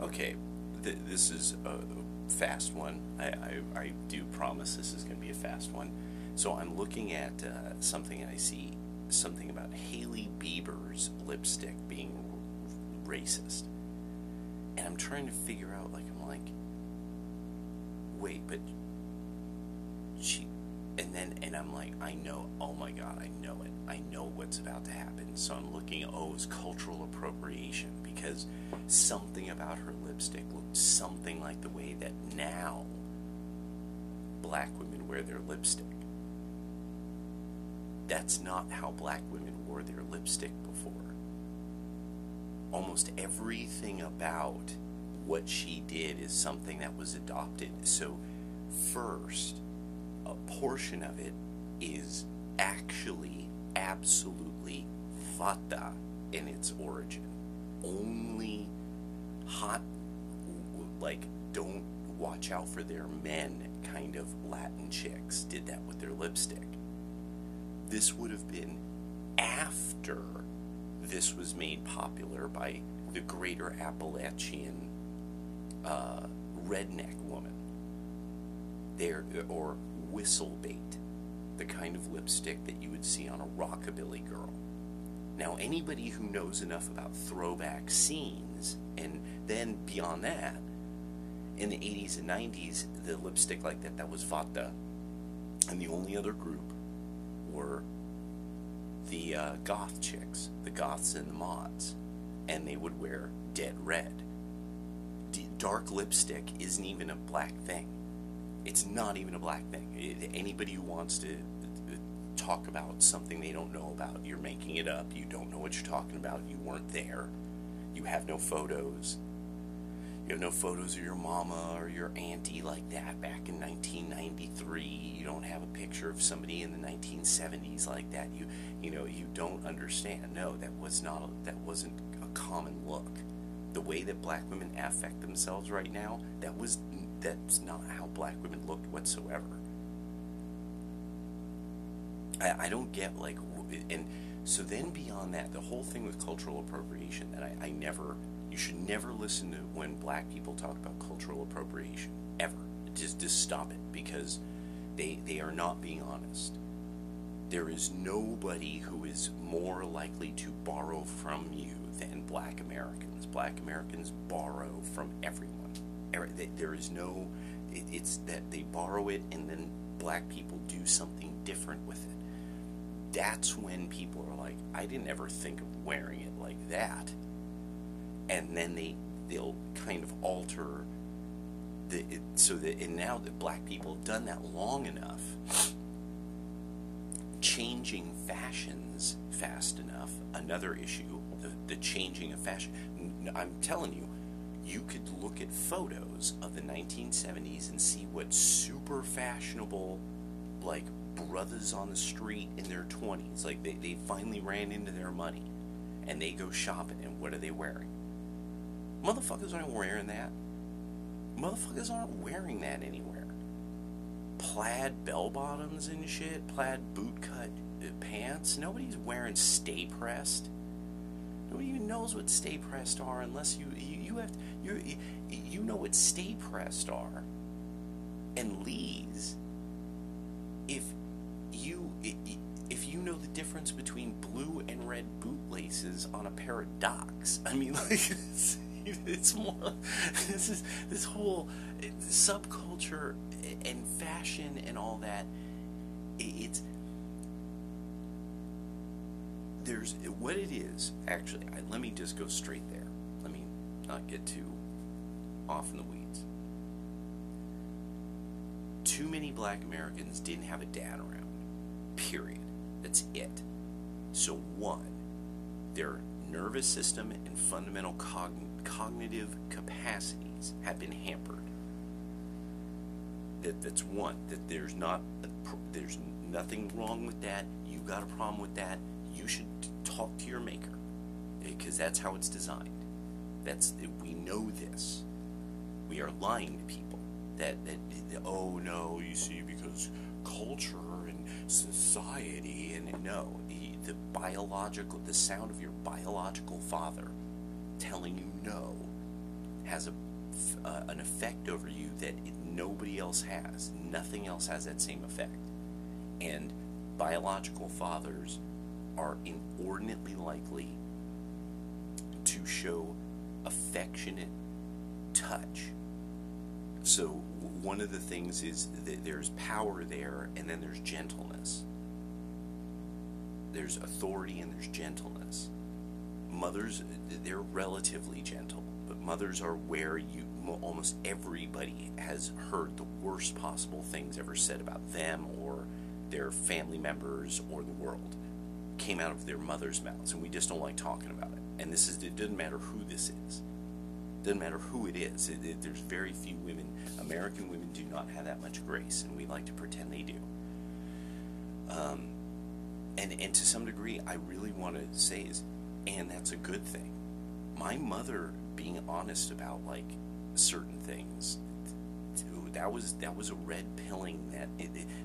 Okay, this is a fast one. I do promise this is going to be a fast one. So I'm looking at something and I see something about Hailey Bieber's lipstick being racist. And I'm trying to figure out, I'm like, wait, but she, and I'm like, I know, oh my god, I know it. I know what's about to happen. So I'm looking, oh, it's cultural appropriation because something about her lipstick looked something like the way that now black women wear their lipstick. That's not how black women wore their lipstick before. Almost everything about what she did is something that was adopted. So first, a portion of it is actually absolutely vata in its origin. Only hot, don't watch out for their men kind of Latin chicks did that with their lipstick. This would have been after this was made popular by the greater Appalachian redneck woman. Or whistle bait, the kind of lipstick that you would see on a rockabilly girl. Now, anybody who knows enough about throwback scenes, and then beyond that, in the 80s and 90s, the lipstick like that was vata, and the only other group were the goth chicks, the goths and the mods, and they would wear dead red. Dark lipstick isn't even a black thing. It's not even a black thing. Anybody who wants to talk about something they don't know about, you're making it up. You don't know what you're talking about. You weren't there. You have no photos. You have no photos of your mama or your auntie like that back in 1993. You don't have a picture of somebody in the 1970s like that. You don't understand. No, that wasn't a common look. The way that black women affect themselves right now, that's not how black women looked whatsoever. I don't get, and so then beyond that, the whole thing with cultural appropriation that you should never listen to when black people talk about cultural appropriation, ever. Just stop it, because they are not being honest. There is nobody who is more likely to borrow from you than black Americans. Black Americans borrow from everyone. There is no, it's that they borrow it and then black people do something different with it. That's when people are like, I didn't ever think of wearing it like that. And then they'll kind of alter and now that black people have done that long enough, changing fashions fast enough, another issue, the changing of fashion. I'm telling you, you could look at photos of the 1970s and see what super fashionable, brothers on the street in their 20s, they finally ran into their money, and they go shopping, and what are they wearing? Motherfuckers aren't wearing that. Motherfuckers aren't wearing that anywhere. Plaid bell-bottoms and shit, plaid boot-cut pants. Nobody's wearing stay-pressed. Nobody even knows what stay-pressed are unless you know what stay-pressed are. And Lee's, if you know the difference between blue and red bootlaces on a pair of Docs, I mean, it's more, this whole subculture and fashion and all that, there's what it is, actually. Let me just go straight there. Let me not get too off in the weeds. Too many black Americans didn't have a dad around. Period. That's it. So one, their nervous system and fundamental cognitive capacities have been hampered. That's one. That there's nothing wrong with that. You got a problem with that, you should talk to your maker, because that's how it's designed. We know this. We are lying to people that oh no, you see, because culture and society, and no, the sound of your biological father telling you no has an effect over you that nobody else has. Nothing else has that same effect. And biological fathers are inordinately likely to show affectionate touch. So one of the things is that there's power there, and then there's gentleness. There's authority and there's gentleness. Mothers, they're relatively gentle, but mothers are where almost everybody has heard the worst possible things ever said about them or their family members or the world came out of their mother's mouths, and we just don't like talking about it. And it doesn't matter who this is. It doesn't matter who it is. There's very few women. American women do not have that much grace, and we like to pretend they do. And to some degree, I really want to say and that's a good thing. My mother being honest about like certain things, that was a red pilling.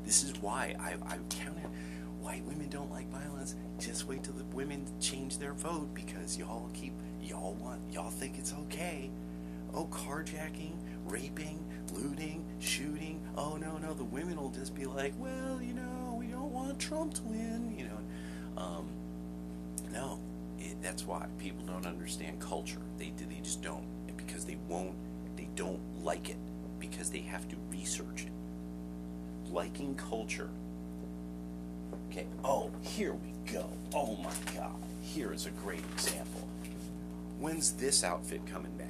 This is why I've counted. White women don't like violence. Just wait till the women change their vote, because y'all think it's okay. Oh, carjacking, raping, looting, shooting. Oh no, the women will just be like, well, we don't want Trump to win. No, that's why people don't understand culture. They just don't, because they don't like it, because they have to research it. Liking culture. Okay, oh, here we go. Oh my God, here is a great example. When's this outfit coming back?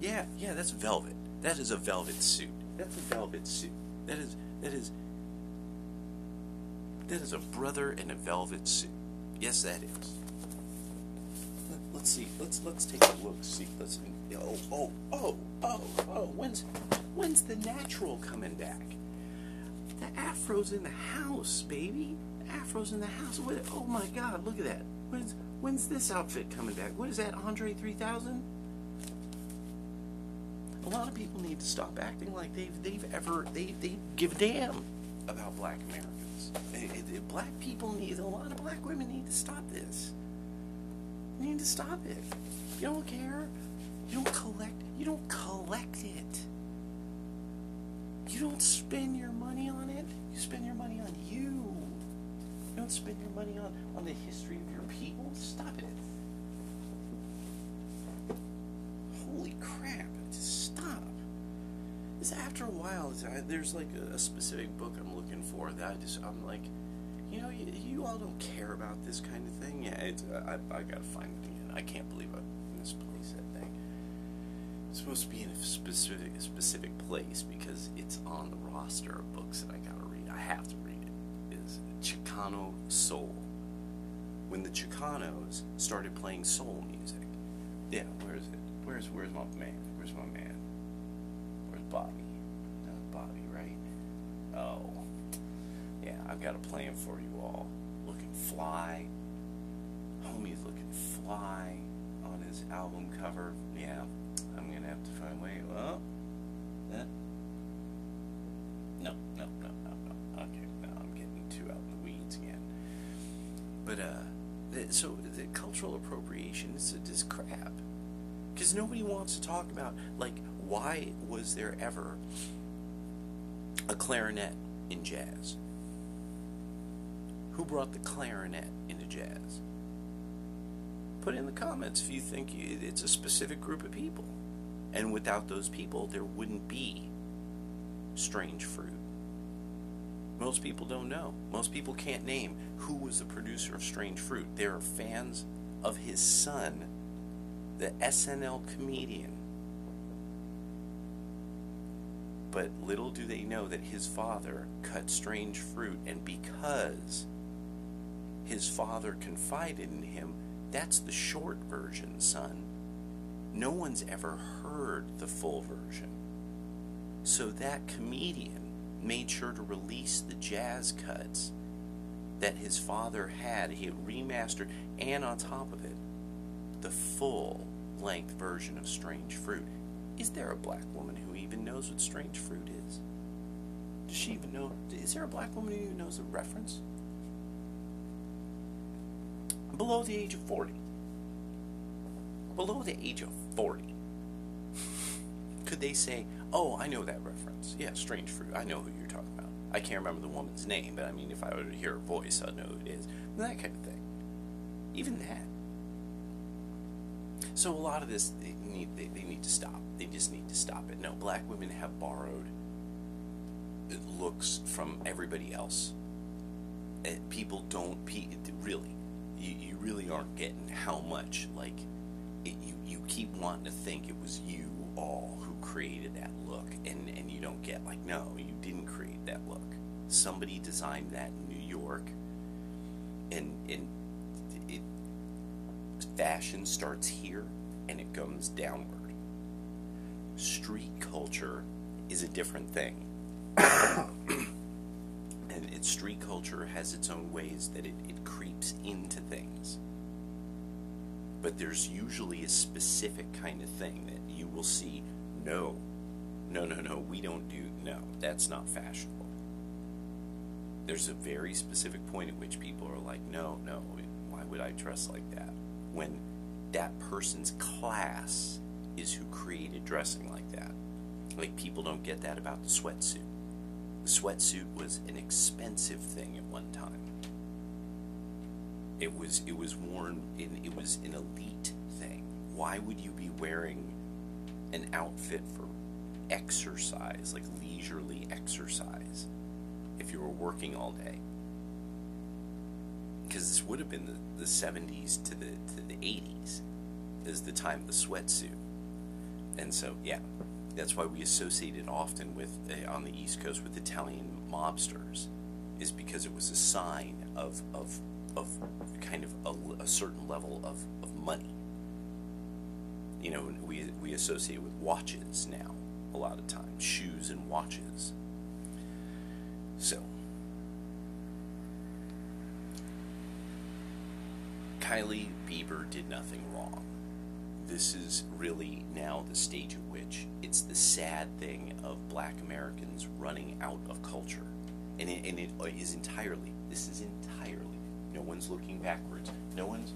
Yeah, that's velvet. That is a velvet suit. That's a velvet suit. That is a brother in a velvet suit. Yes, that is. Let's see. Let's take a look. See. Let's. Oh. When's the natural coming back? The afro's in the house, baby. The afro's in the house. Oh my God! Look at that. When's this outfit coming back? What is that, Andre 3000? A lot of people need to stop acting like they give a damn about black Americans. Black people a lot of black women need to stop this. You need to stop it. You don't care. You don't collect it. You don't spend your money on it. You spend your money on you. You don't spend your money on the history of your people. Stop it. Holy crap. Just stop. After a while, there's like a specific book I'm looking for that I'm like, you all don't care about this kind of thing. Yeah, I gotta find it again. I can't believe I misplaced that thing. It's supposed to be in a specific place because it's on the roster of books that I gotta read. I have to read it. Is Chicano Soul. When the Chicanos started playing soul music. Yeah, where is it? Where's my man? Where's my man? Where's Bobby? Bobby, right? Oh. Yeah, I've got a plan for you all. Looking fly. Homie's looking fly on his album cover. Yeah, I'm gonna have to find a way. Well, no. Okay, now I'm getting too out in the weeds again. But so the cultural appropriation is crap, because nobody wants to talk about, like, why was there ever a clarinet in jazz? Who brought the clarinet into jazz? Put in the comments if you think it's a specific group of people. And without those people, there wouldn't be Strange Fruit. Most people don't know. Most people can't name who was the producer of Strange Fruit. They're fans of his son, the SNL comedian. But little do they know that his father cut Strange Fruit, and because his father confided in him, that's the short version, son. No one's ever heard the full version. So that comedian made sure to release the jazz cuts that his father had. He had remastered, and on top of it, the full length version of Strange Fruit. Is there a black woman who even knows what Strange Fruit is? Does she even know? Is there a black woman who even knows the reference? Below the age of 40. below the age of 40, could they say, oh, I know that reference. Yeah, Strange Fruit. I know who you're talking about. I can't remember the woman's name, but I mean, if I were to hear her voice, I'd know who it is. That kind of thing. Even that. So a lot of this, they need to stop. They just need to stop it. No, black women have borrowed looks from everybody else. People don't, really, you really aren't getting how much, like, you keep wanting to think it was you all who created that look, and you don't get, like, no, you didn't create that look. Somebody designed that in New York, and fashion starts here, and it comes downward. Street culture is a different thing. And street culture has its own ways that it creeps into things. But there's usually a specific kind of thing that you will see, no, we don't do, no, that's not fashionable. There's a very specific point at which people are like, no, why would I dress like that? When that person's class is who created dressing like that. Like, people don't get that about the sweatsuit. The sweatsuit was an expensive thing at one time. It was worn it was an elite thing. Why would you be wearing an outfit for exercise, like leisurely exercise, if you were working all day? Because this would have been the 70s to the 80s is the time of the sweatsuit. And so, yeah, that's why we associate it often with, on the East Coast, with Italian mobsters, is because it was a sign of kind of a certain level of money. You know, we associate with watches now, a lot of times, shoes and watches. So, Hailey Bieber did nothing wrong. This is really now the stage at which it's the sad thing of black Americans running out of culture. And it is entirely, no one's looking backwards. No one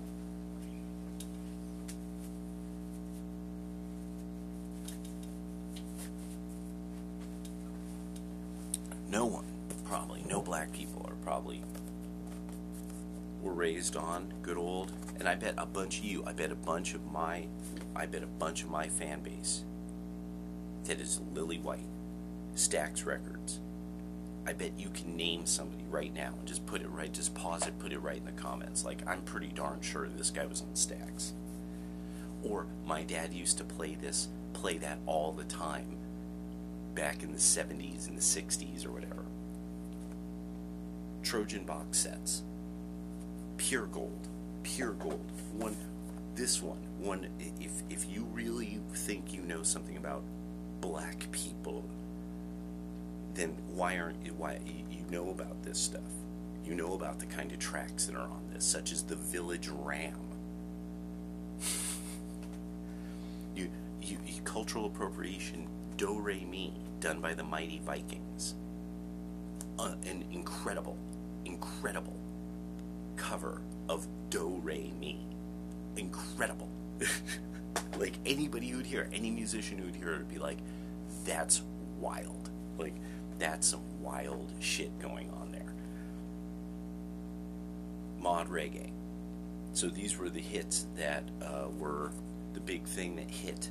probably, no black people are probably were raised on good old, and I bet a bunch of my fan base that is lily white, Stax Records. I bet you can name somebody right now and just pause it, put it right in the comments. Like, I'm pretty darn sure this guy was on Stax. Or, my dad used to play that all the time back in the 70s and the 60s or whatever. Trojan box sets. Pure gold. If you really think you know something about black people, then why you know about this stuff? You know about the kind of tracks that are on this, such as the Village Ram. you cultural appropriation, Do Re Mi, done by the Mighty Vikings. An incredible cover of Do Re Mi. Incredible. Like, anybody who'd hear, any musician who'd hear it would be like, that's wild. Like, that's some wild shit going on there. Mod reggae. So these were the hits that were the big thing that hit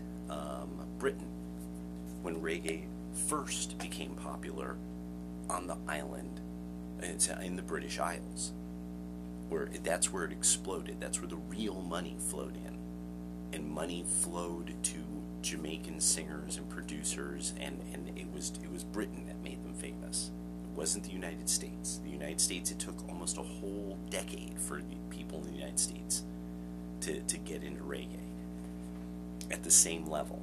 Britain when reggae first became popular on the island, in the British Isles. That's where it exploded. That's where the real money flowed in. And money flowed to Jamaican singers and producers, and it was Britain that made them famous. It wasn't the United States. The United States, it took almost a whole decade for the people in the United States to get into reggae at the same level.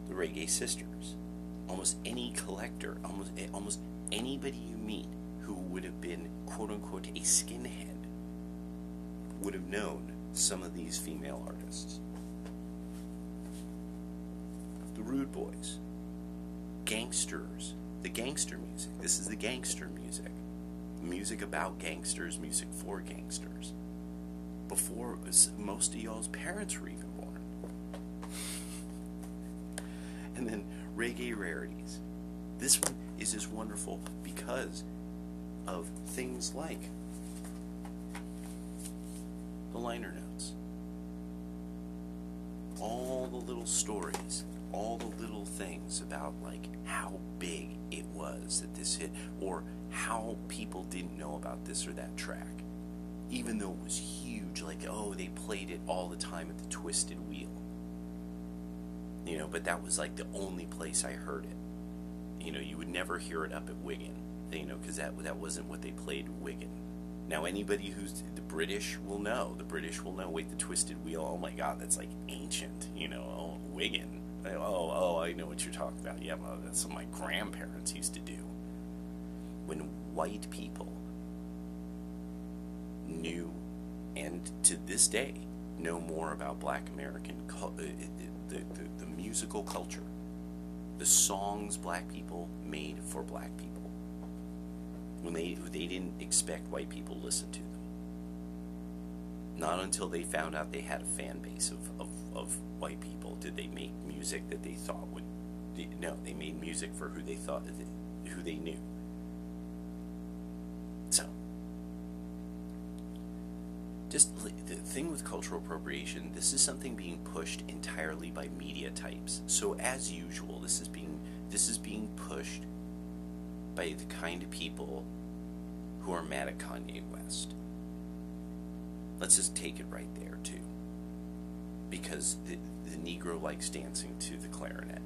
The Reggae Sisters. Almost any collector, almost anybody you meet who would have been, quote-unquote, a skinhead would have known some of these female artists. The Rude Boys. Gangsters. The gangster music. This is the gangster music. Music about gangsters, music for gangsters. Before most of y'all's parents were even born. And then reggae rarities. This one is as wonderful because of things like the liner notes. All the little stories, all the little things about like how big it was that this hit, or how people didn't know about this or that track. Even though it was huge, like, oh, they played it all the time at the Twisted Wheel. You know, but that was like the only place I heard it. You know, you would never hear it up at Wigan, you know, because that wasn't what they played at Wigan. Now, anybody who's the British will know. The British will know. Wait, the Twisted Wheel. Oh my God, that's like ancient. You know, oh, Wigan. Oh, I know what you're talking about. Yeah, well, that's what my grandparents used to do. When white people knew, and to this day know more about Black American the musical culture, the songs Black people made for Black people, when they didn't expect white people to listen to them. Not until they found out they had a fan base of white people did they make music that they thought would. No, they made music for who they thought, who they knew. So, just the thing with cultural appropriation, this is something being pushed entirely by media types. So as usual, this is being pushed by the kind of people who are mad at Kanye West. Let's just take it right there too, because the Negro likes dancing to the clarinet.